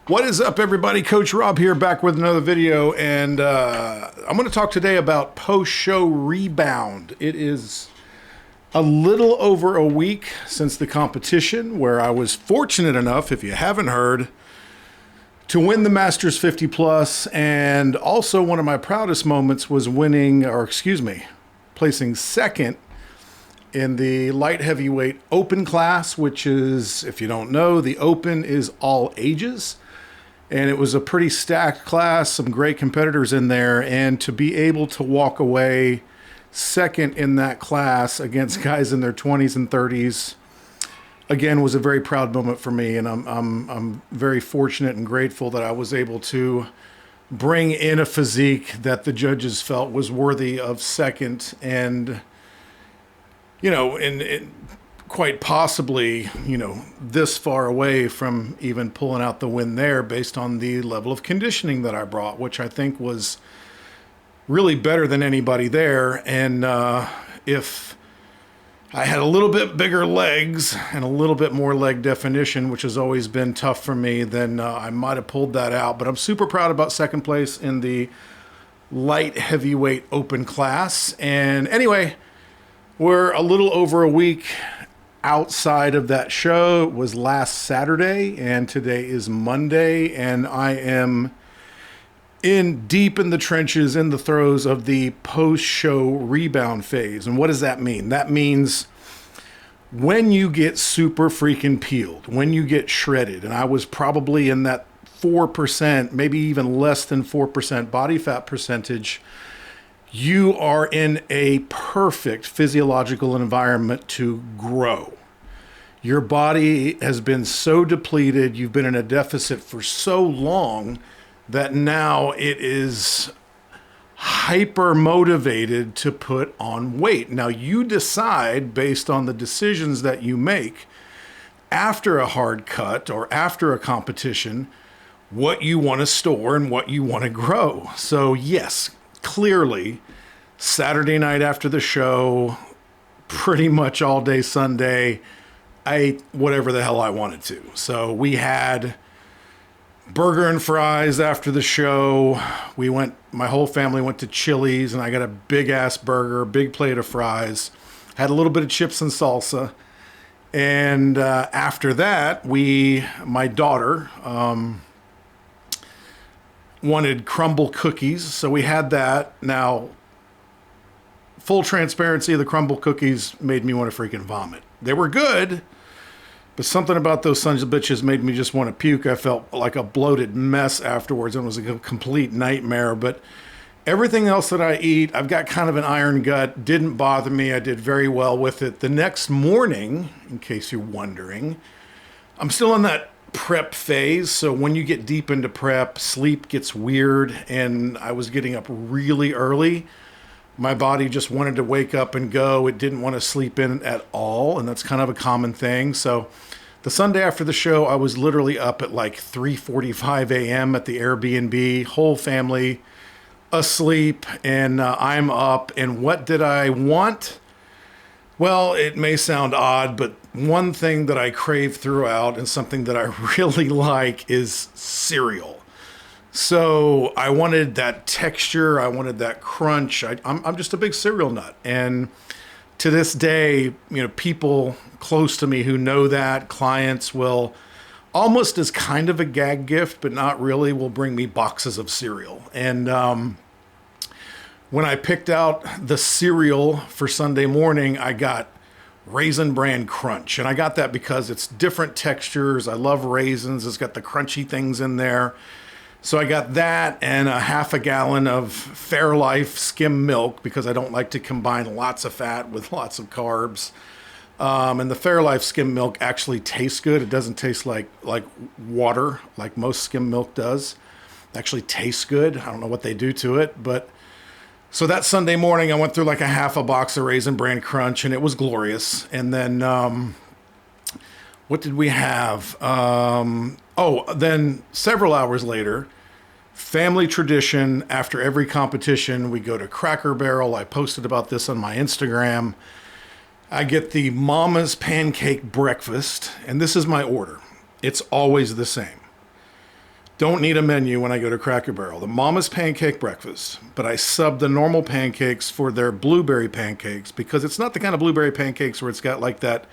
What is up, everybody? Coach Rob here, back with another video, and I'm going to talk today about post-show rebound. It is a little over a week since the competition, where I was fortunate enough, if you haven't heard, to win the Masters 50 Plus, and also one of my proudest moments was placing second in the light heavyweight open class, which is, if you don't know, the open is all ages. And it was a pretty stacked class, some great competitors in there. And to be able to walk away second in that class against guys in their 20s and 30s, again, was a very proud moment for me. And I'm very fortunate and grateful that I was able to bring in a physique that the judges felt was worthy of second. And, you know, and quite possibly, you know, this far away from even pulling out the win there based on the level of conditioning that I brought, which I think was really better than anybody there. And if I had a little bit bigger legs and a little bit more leg definition, which has always been tough for me, then I might have pulled that out. But I'm super proud about second place in the light heavyweight open class. And anyway, we're a little over a week outside of that show. It was last Saturday, and today is Monday, and I am deep in the trenches, in the throes of the post-show rebound phase. And what does that mean? That means when you get super freaking peeled, when you get shredded, and I was probably in that 4%, maybe even less than 4% body fat percentage, you are in a perfect physiological environment to grow. Your body has been so depleted, you've been in a deficit for so long that now it is hyper motivated to put on weight. Now you decide based on the decisions that you make after a hard cut or after a competition, what you want to store and what you want to grow. So yes, clearly, Saturday night after the show, pretty much all day Sunday, I ate whatever the hell I wanted to. So we had burger and fries after the show. My whole family went to Chili's, and I got a big ass burger, big plate of fries, had a little bit of chips and salsa. And after that, my daughter, wanted crumble cookies, so we had that. Now, full transparency, the crumble cookies made me want to freaking vomit. They were good, but something about those sons of bitches made me just want to puke. I felt like a bloated mess afterwards, and it was a complete nightmare. But everything else that I eat, I've got kind of an iron gut, didn't bother me. I did very well with it. The next morning, in case you're wondering, I'm still in that prep phase. So when you get deep into prep, sleep gets weird, and I was getting up really early. My body just wanted to wake up and go. It didn't want to sleep in at all, and that's kind of a common thing. So the Sunday after the show, I was literally up at like 3:45 a.m. at the Airbnb, whole family asleep, and I'm up. And what did I want? Well, it may sound odd, but one thing that I crave throughout and something that I really like is cereal. So I wanted that texture. I wanted that crunch. I'm just a big cereal nut. And to this day, you know, people close to me who know that, clients will, almost as kind of a gag gift, but not really, will bring me boxes of cereal. And when I picked out the cereal for Sunday morning, I got Raisin Bran Crunch. And I got that because it's different textures. I love raisins. It's got the crunchy things in there. So I got that and a half a gallon of Fairlife skim milk because I don't like to combine lots of fat with lots of carbs. And the Fairlife skim milk actually tastes good. It doesn't taste like water like most skim milk does. It actually tastes good. I don't know what they do to it, but so that Sunday morning I went through like a half a box of Raisin Bran Crunch, and it was glorious. And then what did we have? Then several hours later, family tradition, after every competition, we go to Cracker Barrel. I posted about this on my Instagram. I get the Mama's Pancake Breakfast, and this is my order. It's always the same. Don't need a menu when I go to Cracker Barrel. The Mama's Pancake Breakfast, but I sub the normal pancakes for their blueberry pancakes because it's not the kind of blueberry pancakes where it's got like that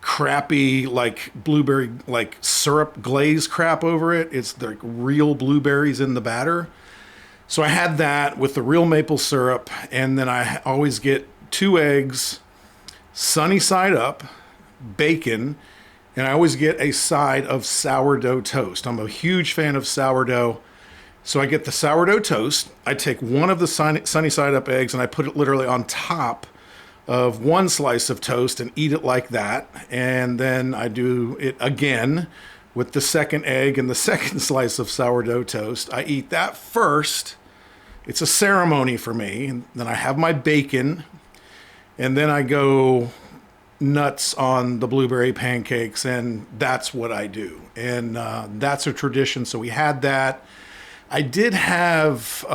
crappy like blueberry like syrup glaze crap over it. It's like real blueberries in the batter. So I had that with the real maple syrup, and then I always get 2 eggs, sunny side up, bacon, and I always get a side of sourdough toast. I'm a huge fan of sourdough. So I get the sourdough toast. I take one of the sunny side up eggs and I put it literally on top of one slice of toast and eat it like that. And then I do it again with the second egg and the second slice of sourdough toast. I eat that first. It's a ceremony for me. And then I have my bacon, and then I go nuts on the blueberry pancakes, and that's what I do. And that's a tradition. So we had that. I did have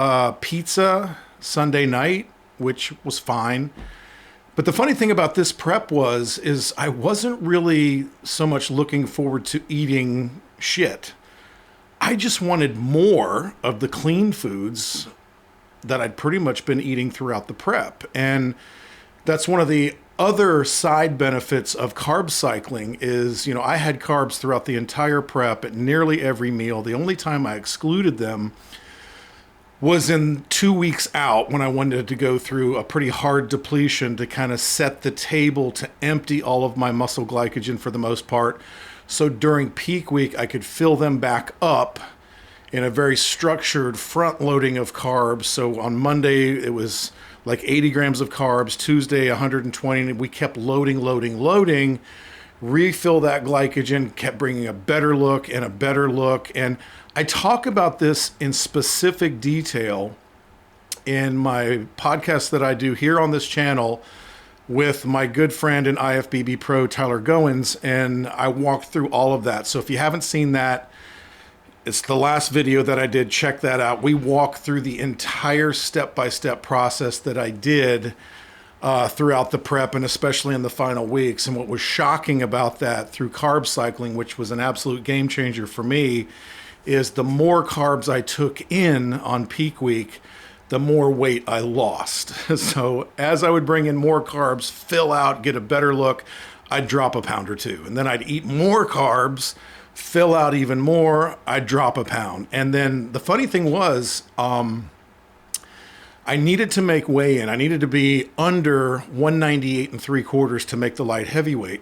pizza Sunday night, which was fine. But the funny thing about this prep is I wasn't really so much looking forward to eating shit. I just wanted more of the clean foods that I'd pretty much been eating throughout the prep. And that's one of the other side benefits of carb cycling is, I had carbs throughout the entire prep at nearly every meal. The only time I excluded them was in 2 weeks out when I wanted to go through a pretty hard depletion to kind of set the table to empty all of my muscle glycogen for the most part. So during peak week, I could fill them back up in a very structured front loading of carbs. So on Monday, it was like 80 grams of carbs, Tuesday 120, and we kept loading, refill that glycogen, kept bringing a better look. And I talk about this in specific detail in my podcast that I do here on this channel with my good friend and IFBB pro, Tyler Goins, and I walk through all of that. So if you haven't seen that, it's the last video that I did. Check that out. We walk through the entire step-by-step process that I did throughout the prep and especially in the final weeks. And what was shocking about that through carb cycling, which was an absolute game changer for me, is the more carbs I took in on peak week, the more weight I lost. So as I would bring in more carbs, fill out, get a better look, I'd drop a pound or 2. And then I'd eat more carbs, fill out even more, I'd drop a pound. And then the funny thing was, I needed to make weigh-in. I needed to be under 198 3/4 to make the light heavyweight.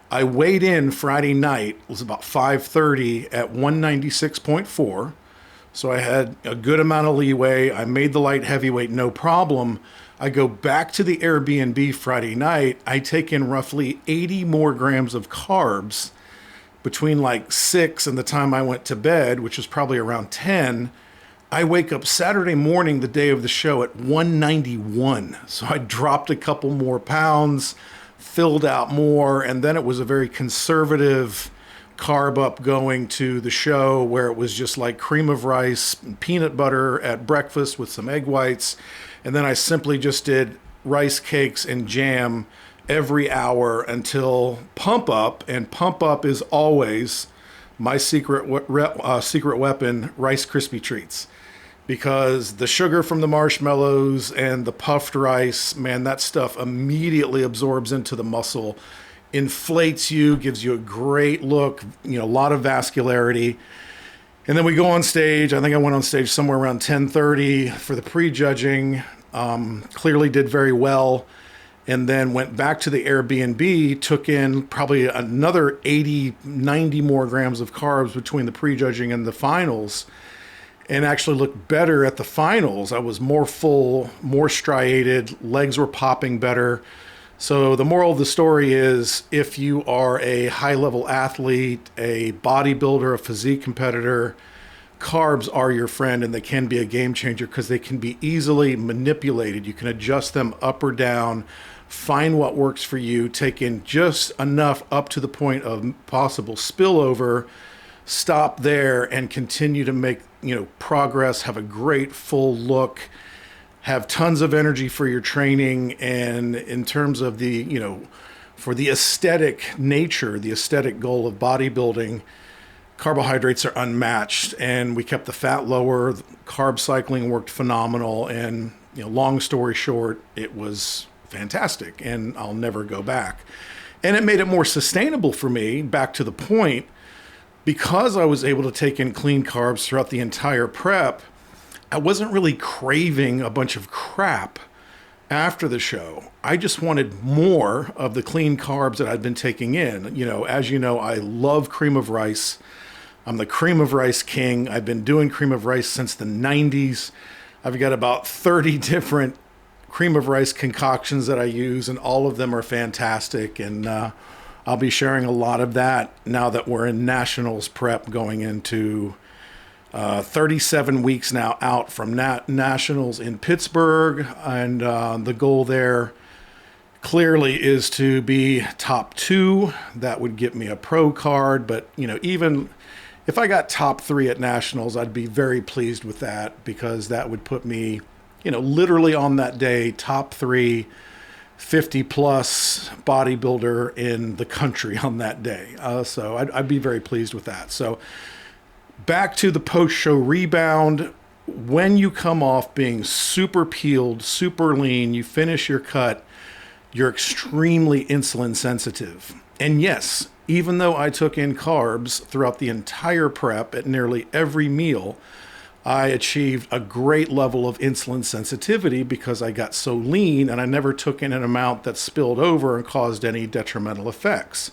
I weighed in Friday night, it was about 5:30 at 196.4. So I had a good amount of leeway. I made the light heavyweight, no problem. I go back to the Airbnb Friday night. I take in roughly 80 more grams of carbs between like 6 and the time I went to bed, which was probably around 10. I wake up Saturday morning, the day of the show, at 191. So I dropped a couple more pounds, filled out more, and then it was a very conservative carb up going to the show where it was just like cream of rice, peanut butter at breakfast with some egg whites. And then I simply just did rice cakes and jam every hour until pump up, and pump up is always my secret weapon, Rice Krispie treats, because the sugar from the marshmallows and the puffed rice, man, that stuff immediately absorbs into the muscle, inflates you, gives you a great look, a lot of vascularity. And then we go on stage. I think I went on stage somewhere around 10:30 for the prejudging. Clearly did very well. And then went back to the Airbnb, took in probably another 80, 90 more grams of carbs between the prejudging and the finals, and actually looked better at the finals. I was more full, more striated, legs were popping better. So the moral of the story is, if you are a high-level athlete, a bodybuilder, a physique competitor, carbs are your friend, and they can be a game changer because they can be easily manipulated. You can adjust them up or down, find what works for you, take in just enough up to the point of possible spillover, stop there, and continue to make progress, have a great full look, have tons of energy for your training. And in terms of the, for the aesthetic nature, the aesthetic goal of bodybuilding, carbohydrates are unmatched, and we kept the fat lower. Carb cycling worked phenomenal, and long story short, it was fantastic, and I'll never go back. And it made it more sustainable for me, back to the point, because I was able to take in clean carbs throughout the entire prep. I wasn't really craving a bunch of crap after the show. I just wanted more of the clean carbs that I'd been taking in. As you know, I love cream of rice. I'm the cream of rice king. I've been doing cream of rice since the 90s. I've got about 30 different cream of rice concoctions that I use, and all of them are fantastic. And I'll be sharing a lot of that now that we're in nationals prep, going into 37 weeks now out from nationals in Pittsburgh. And the goal there clearly is to be top 2. That would get me a pro card. But, even if I got top 3 at nationals, I'd be very pleased with that, because that would put me, literally on that day, top 3 50 plus bodybuilder in the country on that day. So I'd be very pleased with that. So back to the post-show rebound. When you come off being super peeled, super lean, you finish your cut, you're extremely insulin sensitive. And yes, even though I took in carbs throughout the entire prep at nearly every meal, I achieved a great level of insulin sensitivity because I got so lean, and I never took in an amount that spilled over and caused any detrimental effects.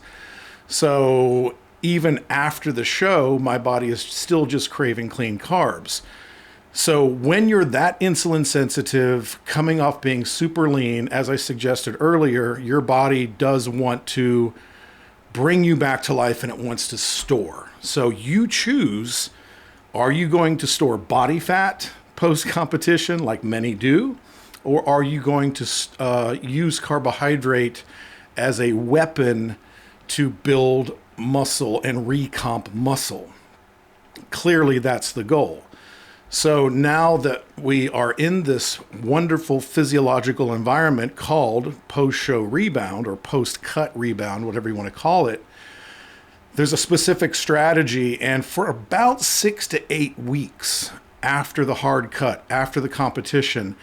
So even after the show, my body is still just craving clean carbs. So when you're that insulin sensitive, coming off being super lean, as I suggested earlier, your body does want to bring you back to life, and it wants to store. So you choose, are you going to store body fat post-competition like many do? Or are you going to use carbohydrate as a weapon to build muscle and recomp muscle? Clearly, that's the goal. So now that we are in this wonderful physiological environment called post-show rebound, or post-cut rebound, whatever you want to call it, there's a specific strategy. And for about 6 to 8 weeks after the hard cut, after the competition,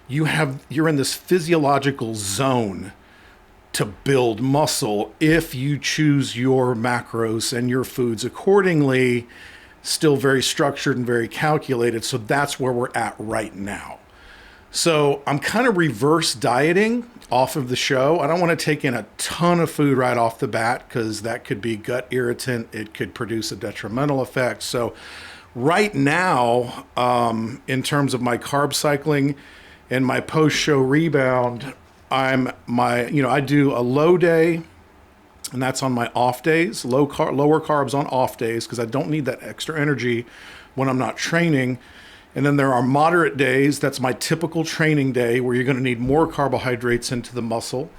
you're in this physiological zone to build muscle if you choose your macros and your foods accordingly. Still very structured and very calculated. So that's where we're at right now. So I'm kind of reverse dieting off of the show. I don't want to take in a ton of food right off the bat, because that could be gut irritant. It could produce a detrimental effect. So right now, in terms of my carb cycling and my post-show rebound, I do a low day, and that's on my off days, lower carbs on off days, because I don't need that extra energy when I'm not training. And then there are moderate days. That's my typical training day, where you're going to need more carbohydrates into the muscle.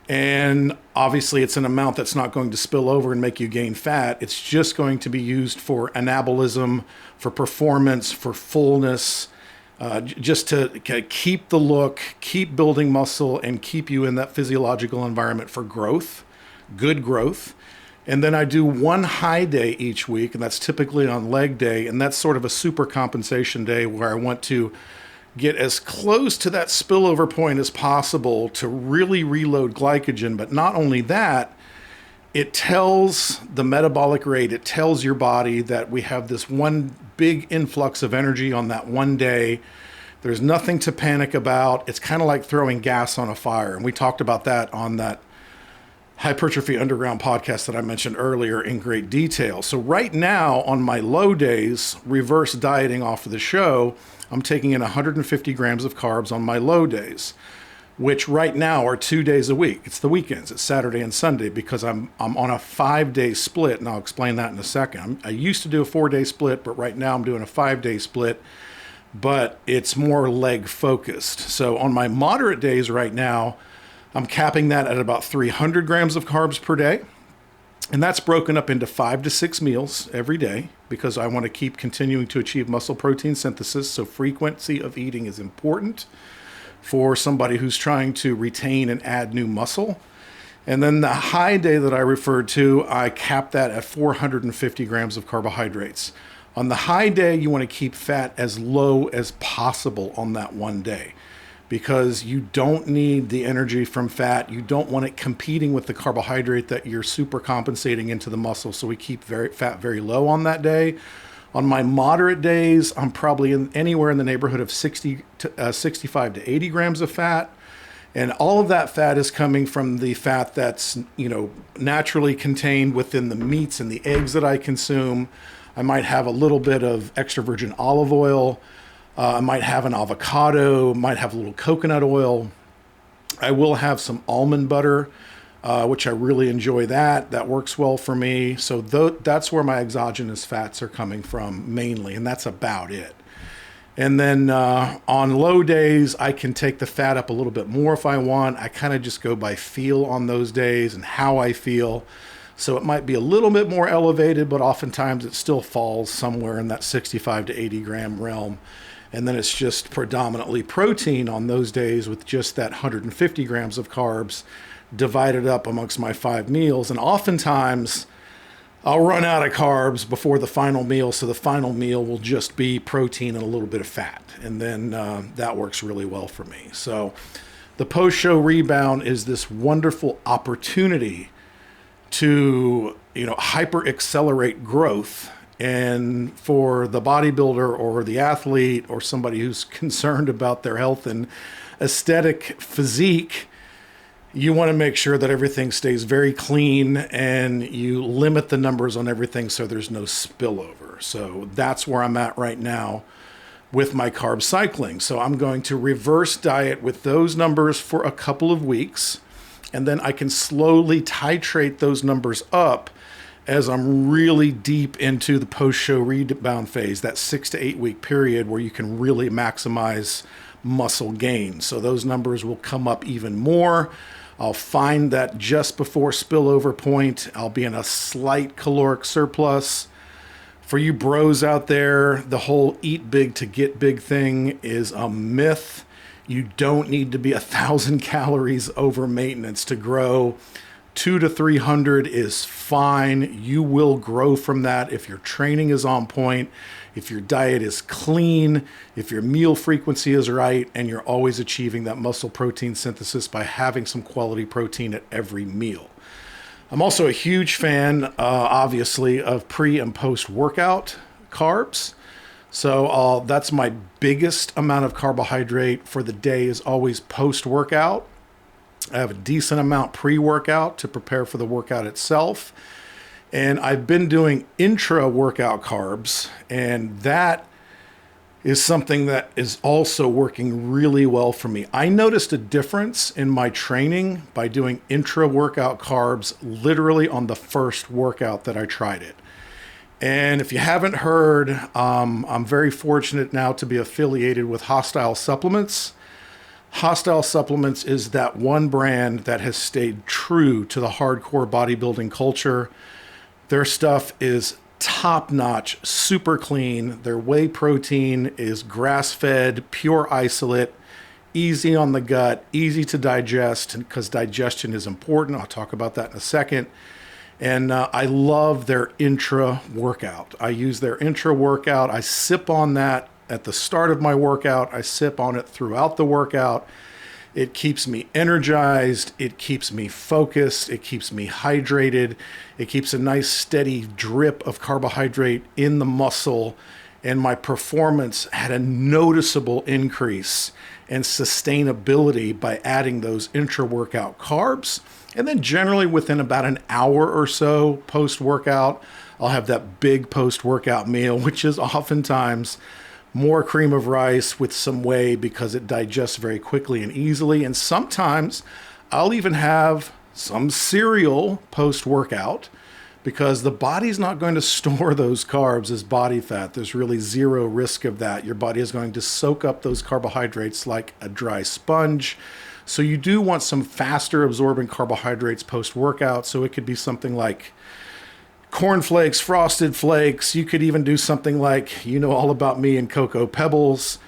And obviously it's an amount that's not going to spill over and make you gain fat. It's just going to be used for anabolism, for performance, for fullness, just to keep the look, keep building muscle, and keep you in that physiological environment for growth, good growth. And then I do one high day each week, and that's typically on leg day. And that's sort of a super compensation day, where I want to get as close to that spillover point as possible to really reload glycogen. But not only that, it tells the metabolic rate, it tells your body that we have this one big influx of energy on that one day. There's nothing to panic about. It's kind of like throwing gas on a fire. And we talked about that on that Hypertrophy Underground podcast that I mentioned earlier in great detail. So right now on my low days, reverse dieting off of the show, I'm taking in 150 grams of carbs on my low days, which right now are 2 days a week. It's the weekends. It's Saturday and Sunday, because I'm on a 5-day split, and I'll explain that in a second. I used to do a 4-day split, but right now I'm doing a 5-day split, but it's more leg focused. So on my moderate days right now, I'm capping that at about 300 grams of carbs per day. And that's broken up into 5 to 6 meals every day, because I want to keep continuing to achieve muscle protein synthesis. So frequency of eating is important for somebody who's trying to retain and add new muscle. And then the high day that I referred to, I capped that at 450 grams of carbohydrates. On the high day, you want to keep fat as low as possible on that one day, because you don't need the energy from fat. You don't want it competing with the carbohydrate that you're super compensating into the muscle. So we keep fat very low on that day. On my moderate days, I'm probably anywhere in the neighborhood of 65 to 80 grams of fat. And all of that fat is coming from the fat that's, naturally contained within the meats and the eggs that I consume. I might have a little bit of extra virgin olive oil. I might have an avocado, might have a little coconut oil. I will have some almond butter, which I really enjoy that. That works well for me. So that's where my exogenous fats are coming from mainly, and that's about it. And then on low days, I can take the fat up a little bit more if I want. I kind of just go by feel on those days and how I feel. So it might be a little bit more elevated, but oftentimes it still falls somewhere in that 65 to 80 gram realm. And then it's just predominantly protein on those days with just that 150 grams of carbs divided up amongst my 5 meals. And oftentimes I'll run out of carbs before the final meal, so the final meal will just be protein and a little bit of fat, and then that works really well for me. So the post-show rebound is this wonderful opportunity to hyper accelerate growth. And for the bodybuilder or the athlete or somebody who's concerned about their health and aesthetic physique, you want to make sure that everything stays very clean and you limit the numbers on everything so there's no spillover. So that's where I'm at right now with my carb cycling. So I'm going to reverse diet with those numbers for a couple of weeks, and then I can slowly titrate those numbers up as I'm really deep into the post-show rebound phase, that 6 to 8 week period where you can really maximize muscle gain. So those numbers will come up even more. I'll find that just before spillover point, I'll be in a slight caloric surplus. For you bros out there, the whole eat big to get big thing is a myth. You don't need to be 1,000 calories over maintenance to grow. 200 to 300 is fine. You will grow from that if your training is on point, if your diet is clean, if your meal frequency is right, and you're always achieving that muscle protein synthesis by having some quality protein at every meal. I'm also a huge fan, obviously, of pre and post workout carbs. So that's my biggest amount of carbohydrate for the day is always post workout. I have a decent amount pre-workout to prepare for the workout itself. And I've been doing intra-workout carbs, and that is something that is also working really well for me. I noticed a difference in my training by doing intra-workout carbs literally on the first workout that I tried it. And if you haven't heard, I'm very fortunate now to be affiliated with HOSSTILE Supplements. HOSSTILE Supplements is that one brand that has stayed true to the hardcore bodybuilding culture. Their stuff is top-notch, super clean. Their whey protein is grass-fed, pure isolate, easy on the gut, easy to digest, because digestion is important. I'll talk about that in a second. And I love their intra-workout. I use their intra-workout. I sip on that at the start of my workout. I sip on it throughout the workout. It keeps me energized. It keeps me focused. It keeps me hydrated. It keeps a nice steady drip of carbohydrate in the muscle. And my performance had a noticeable increase and sustainability by adding those intra-workout carbs. And then generally within about an hour or so post-workout, I'll have that big post-workout meal, which is oftentimes more cream of rice with some whey because it digests very quickly and easily. And sometimes I'll even have some cereal post-workout because the body's not going to store those carbs as body fat. There's really zero risk of that. Your body is going to soak up those carbohydrates like a dry sponge. So you do want some faster absorbing carbohydrates post-workout. So it could be something like cornflakes, frosted flakes. You could even do something like, all about me and Cocoa Pebbles.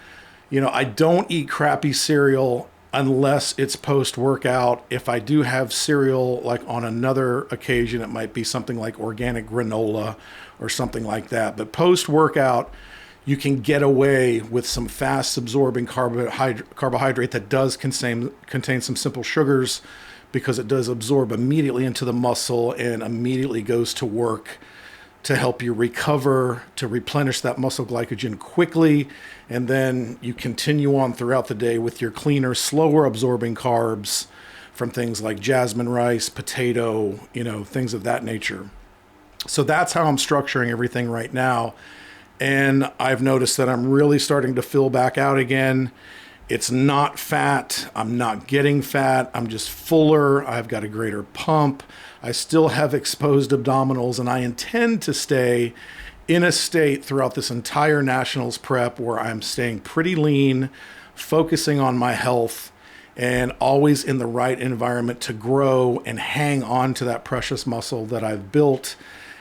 I don't eat crappy cereal unless it's post-workout. If I do have cereal, like on another occasion, it might be something like organic granola or something like that. But post-workout, you can get away with some fast-absorbing carbohydrate that does contain some simple sugars, because it does absorb immediately into the muscle and immediately goes to work to help you recover, to replenish that muscle glycogen quickly. And then you continue on throughout the day with your cleaner, slower absorbing carbs from things like jasmine rice, potato, things of that nature. So that's how I'm structuring everything right now. And I've noticed that I'm really starting to fill back out again. It's not fat. I'm not getting fat. I'm just fuller. I've got a greater pump. I still have exposed abdominals, and I intend to stay in a state throughout this entire nationals prep where I'm staying pretty lean, focusing on my health, and always in the right environment to grow and hang on to that precious muscle that I've built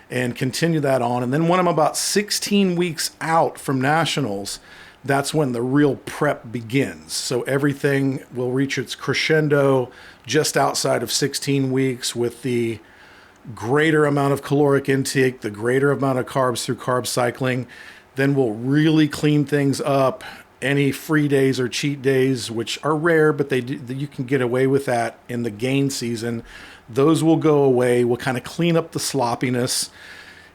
and continue that on. And then when I'm about 16 weeks out from nationals, that's when the real prep begins. So everything will reach its crescendo just outside of 16 weeks with the greater amount of caloric intake, the greater amount of carbs through carb cycling. Then we'll really clean things up. Any free days or cheat days, which are rare, but you can get away with that in the gain season, those will go away. We'll kind of clean up the sloppiness.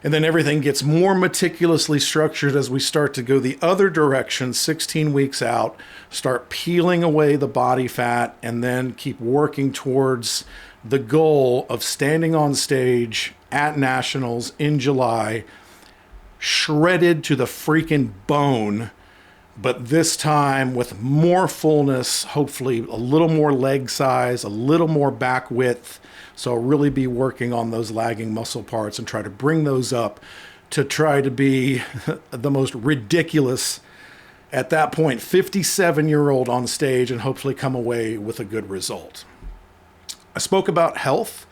And then everything gets more meticulously structured as we start to go the other direction, 16 weeks out, start peeling away the body fat, and then keep working towards the goal of standing on stage at nationals in July, shredded to the freaking bone, but this time with more fullness, hopefully a little more leg size, a little more back width. So I'll really be working on those lagging muscle parts and try to bring those up to try to be the most ridiculous, at that point, 57-year-old on stage, and hopefully come away with a good result. I spoke about health.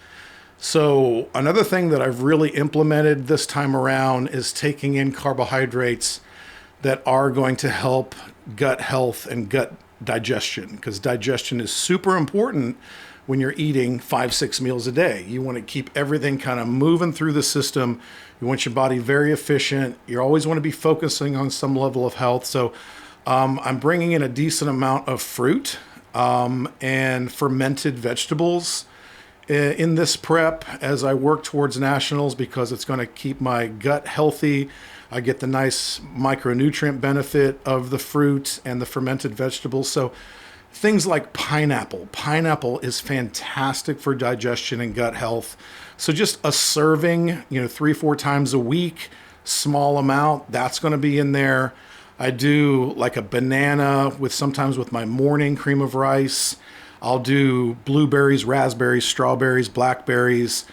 So another thing that I've really implemented this time around is taking in carbohydrates that are going to help gut health and gut digestion, because digestion is super important when you're eating 5-6 meals a day. You want to keep everything kind of moving through the system. You want your body very efficient. You always want to be focusing on some level of health. So I'm bringing in a decent amount of fruit and fermented vegetables in this prep as I work towards nationals, because it's going to keep my gut healthy. I get the nice micronutrient benefit of the fruit and the fermented vegetables. So things like pineapple. Pineapple is fantastic for digestion and gut health. So just a serving, 3-4 times a week, small amount, that's going to be in there. I do like a banana sometimes with my morning cream of rice. I'll do blueberries, raspberries, strawberries, blackberries.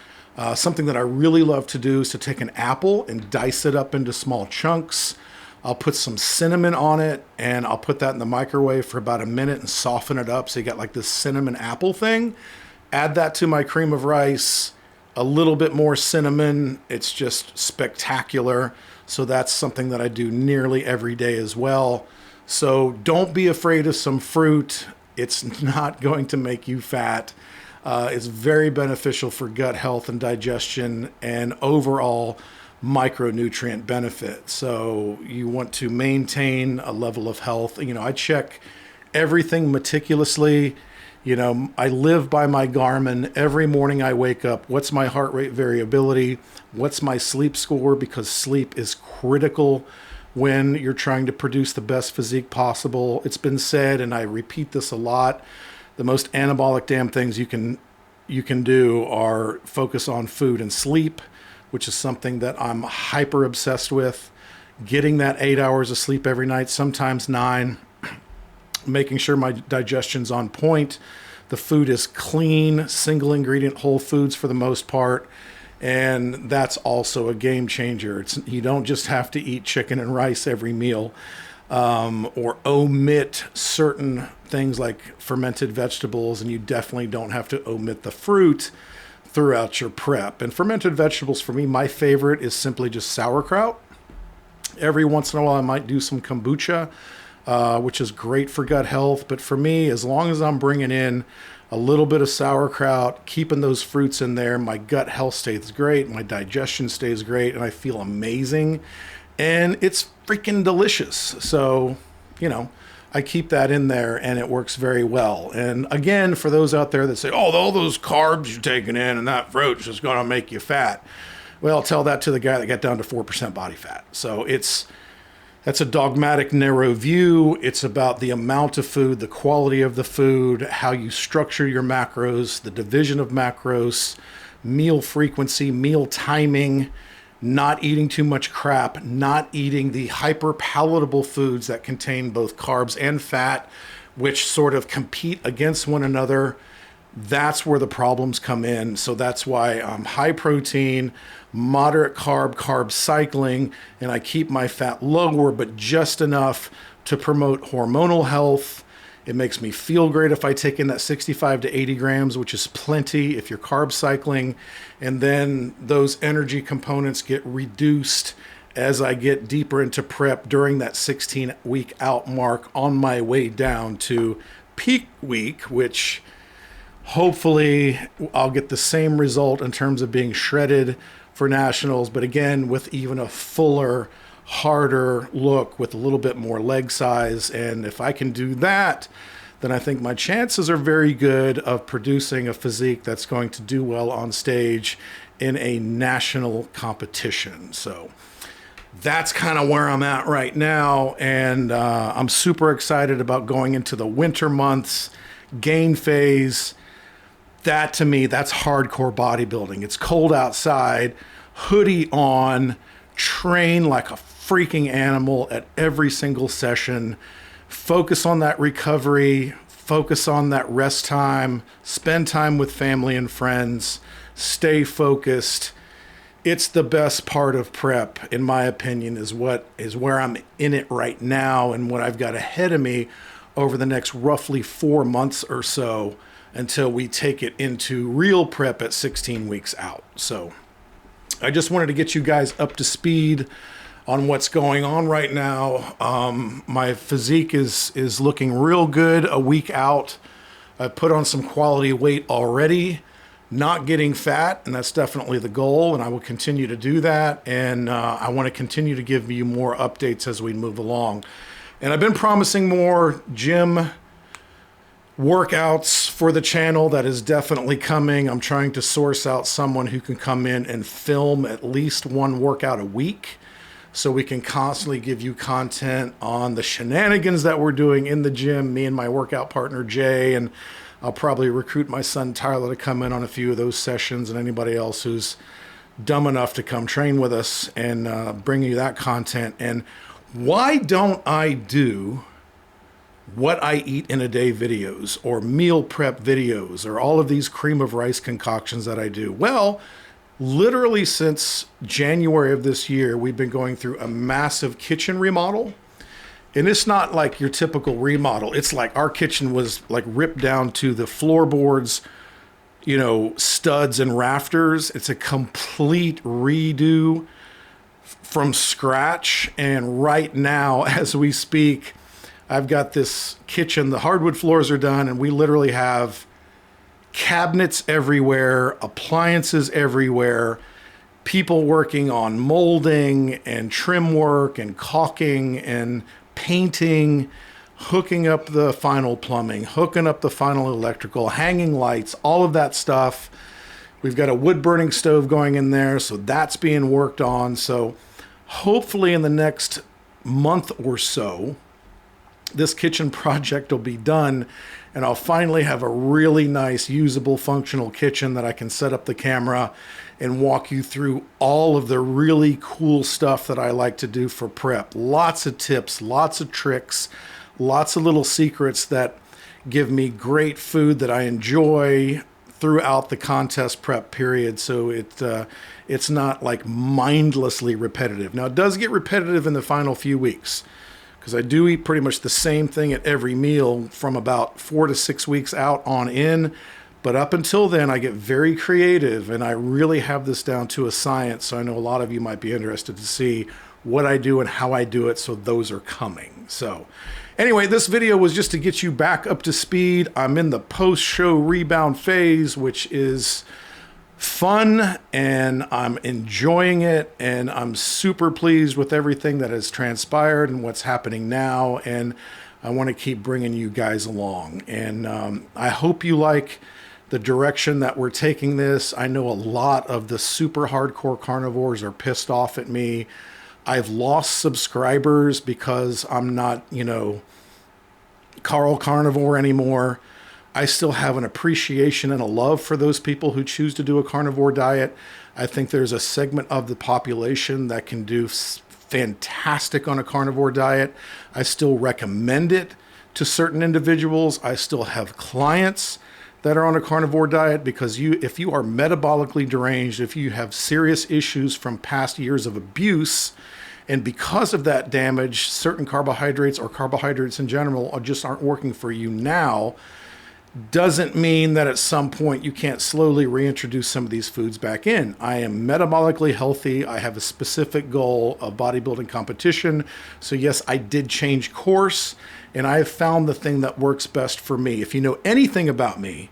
Something that I really love to do is to take an apple and dice it up into small chunks. I'll put some cinnamon on it, and I'll put that in the microwave for about a minute and soften it up. So you got like this cinnamon apple thing. Add that to my cream of rice, a little bit more cinnamon. It's just spectacular. So that's something that I do nearly every day as well. So don't be afraid of some fruit. It's not going to make you fat. It's very beneficial for gut health and digestion and overall micronutrient benefit. So you want to maintain a level of health. I check everything meticulously. I live by my Garmin. Every morning I wake up, what's my heart rate variability? What's my sleep score? Because sleep is critical when you're trying to produce the best physique possible. It's been said, and I repeat this a lot, the most anabolic damn things you can do are focus on food and sleep, which is something that I'm hyper obsessed with. Getting that 8 hours of sleep every night, sometimes 9, making sure my digestion's on point. The food is clean, single ingredient whole foods for the most part. And that's also a game changer. You don't just have to eat chicken and rice every meal, or omit certain things like fermented vegetables, and you definitely don't have to omit the fruit throughout your prep. And fermented vegetables, for me, my favorite is simply just sauerkraut. Every once in a while, I might do some kombucha. which is great for gut health. But for me, as long as I'm bringing in a little bit of sauerkraut, keeping those fruits in there, my gut health stays great, my digestion stays great, and I feel amazing. And it's freaking delicious. So, I keep that in there and it works very well. And again, for those out there that say, oh, all those carbs you're taking in and that fruit's just going to make you fat. Well, tell that to the guy that got down to 4% body fat. So that's a dogmatic, narrow view. It's about the amount of food, the quality of the food, how you structure your macros, the division of macros, meal frequency, meal timing, not eating too much crap, not eating the hyper palatable foods that contain both carbs and fat, which sort of compete against one another. That's where the problems come in. So that's why I'm high protein, moderate carb cycling, and I keep my fat lower, but just enough to promote hormonal health. It makes me feel great if I take in that 65 to 80 grams, which is plenty if you're carb cycling. And then those energy components get reduced as I get deeper into prep during that 16-week out mark on my way down to peak week, which hopefully I'll get the same result in terms of being shredded for nationals, but again, with even a fuller, harder look with a little bit more leg size. And if I can do that, then I think my chances are very good of producing a physique that's going to do well on stage in a national competition. So that's kind of where I'm at right now. And I'm super excited about going into the winter months, gain phase. That to me, that's hardcore bodybuilding. It's cold outside, hoodie on, train like a freaking animal at every single session, focus on that recovery, focus on that rest time, spend time with family and friends, stay focused. It's the best part of prep, in my opinion, is where I'm in it right now and what I've got ahead of me over the next roughly 4 months or so until we take it into real prep at 16 weeks out. So I just wanted to get you guys up to speed on what's going on right now. My physique is looking real good a week out. I put on some quality weight already, not getting fat, and that's definitely the goal, and I will continue to do that. And I want to continue to give you more updates as we move along. And I've been promising more gym workouts for the channel. That is definitely coming. I'm trying to source out someone who can come in and film at least one workout a week so we can constantly give you content on the shenanigans that we're doing in the gym, me and my workout partner Jay, and I'll probably recruit my son Tyler to come in on a few of those sessions, and anybody else who's dumb enough to come train with us and bring you that content. And why don't I do what I eat in a day videos or meal prep videos or all of these cream of rice concoctions that I do? Well, literally since January of this year, we've been going through a massive kitchen remodel. And it's not like your typical remodel. It's like our kitchen was like ripped down to the floorboards, studs and rafters. It's a complete redo from scratch. And right now, as we speak, I've got this kitchen, the hardwood floors are done, and we literally have cabinets everywhere, appliances everywhere, people working on molding and trim work and caulking and painting, hooking up the final plumbing, hooking up the final electrical, hanging lights, all of that stuff. We've got a wood burning stove going in there, so that's being worked on. So hopefully in the next month or so, this kitchen project will be done and I'll finally have a really nice, usable, functional kitchen that I can set up the camera and walk you through all of the really cool stuff that I like to do for prep. Lots of tips, lots of tricks, lots of little secrets that give me great food that I enjoy throughout the contest prep period. So it's not like mindlessly repetitive. Now it does get repetitive in the final few weeks, because I do eat pretty much the same thing at every meal from about 4 to 6 weeks out on in. But up until then, I get very creative and I really have this down to a science. So I know a lot of you might be interested to see what I do and how I do it. So those are coming. So anyway, this video was just to get you back up to speed. I'm in the post-show rebound phase, which is fun, and I'm enjoying it, and I'm super pleased with everything that has transpired and what's happening now, and I want to keep bringing you guys along. And I hope you like the direction that we're taking this. I know a lot of the super hardcore carnivores are pissed off at me. I've lost subscribers because I'm not, Carl Carnivore anymore. I still have an appreciation and a love for those people who choose to do a carnivore diet. I think there's a segment of the population that can do fantastic on a carnivore diet. I still recommend it to certain individuals. I still have clients that are on a carnivore diet because if you are metabolically deranged, if you have serious issues from past years of abuse, and because of that damage, certain carbohydrates or carbohydrates in general just aren't working for you now, doesn't mean that at some point you can't slowly reintroduce some of these foods back in. I am metabolically healthy. I have a specific goal of bodybuilding competition. So yes, I did change course, and I have found the thing that works best for me. If you know anything about me,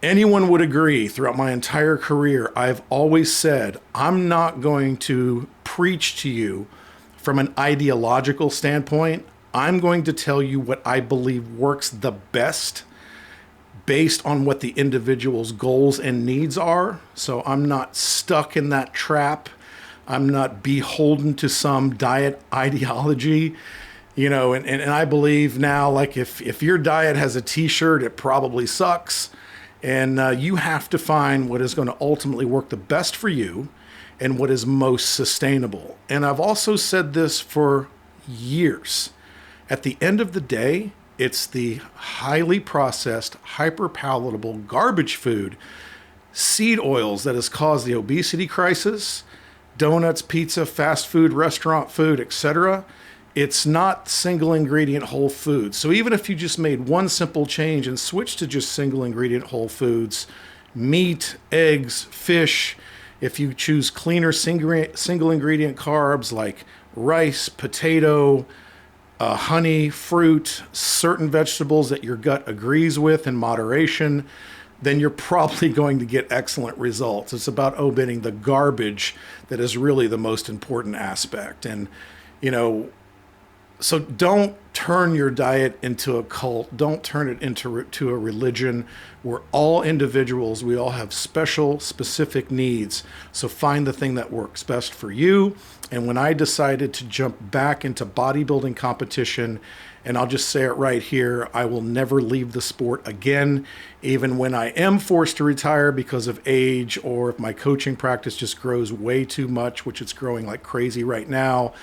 anyone would agree throughout my entire career, I've always said, I'm not going to preach to you from an ideological standpoint. I'm going to tell you what I believe works the best based on what the individual's goals and needs are. So I'm not stuck in that trap. I'm not beholden to some diet ideology, and I believe now, like if your diet has a t-shirt, it probably sucks. And you have to find what is going to ultimately work the best for you and what is most sustainable. And I've also said this for years. At the end of the day, it's the highly processed, hyper-palatable garbage food, seed oils that has caused the obesity crisis, donuts, pizza, fast food, restaurant food, etc. It's not single ingredient whole foods. So even if you just made one simple change and switched to just single ingredient whole foods, meat, eggs, fish, if you choose cleaner single ingredient carbs like rice, potato, honey, fruit, certain vegetables that your gut agrees with in moderation, then you're probably going to get excellent results. It's about omitting the garbage that is really the most important aspect. And, so don't turn your diet into a cult. Don't turn it into a religion. We're all individuals. We all have specific needs. So find the thing that works best for you. And when I decided to jump back into bodybuilding competition, and I'll just say it right here, I will never leave the sport again, even when I am forced to retire because of age, or if my coaching practice just grows way too much, which it's growing like crazy right now,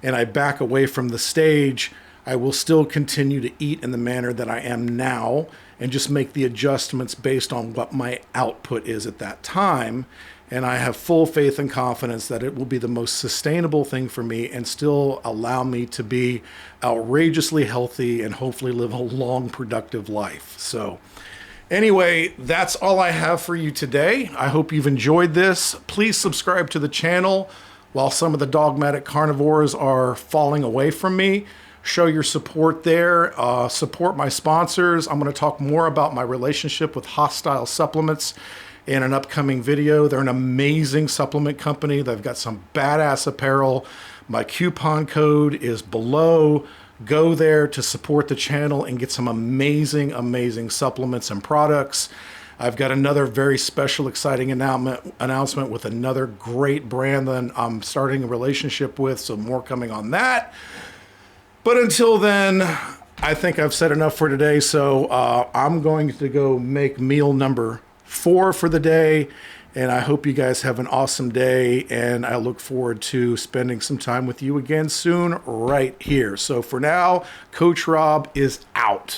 and I back away from the stage, I will still continue to eat in the manner that I am now and just make the adjustments based on what my output is at that time. And I have full faith and confidence that it will be the most sustainable thing for me and still allow me to be outrageously healthy and hopefully live a long, productive life. So anyway, that's all I have for you today. I hope you've enjoyed this. Please subscribe to the channel. While some of the dogmatic carnivores are falling away from me, show your support there. Support my sponsors. I'm going to talk more about my relationship with HOSSTILE Supplements in an upcoming video. They're an amazing supplement company. They've got some badass apparel. My coupon code is below. Go there to support the channel and get some amazing, amazing supplements and products. I've got another very special, exciting announcement with another great brand that I'm starting a relationship with, so more coming on that. But until then, I think I've said enough for today, so I'm going to go make meal number 4 for the day, and I hope you guys have an awesome day, and I look forward to spending some time with you again soon right here. So for now, Coach Rob is out.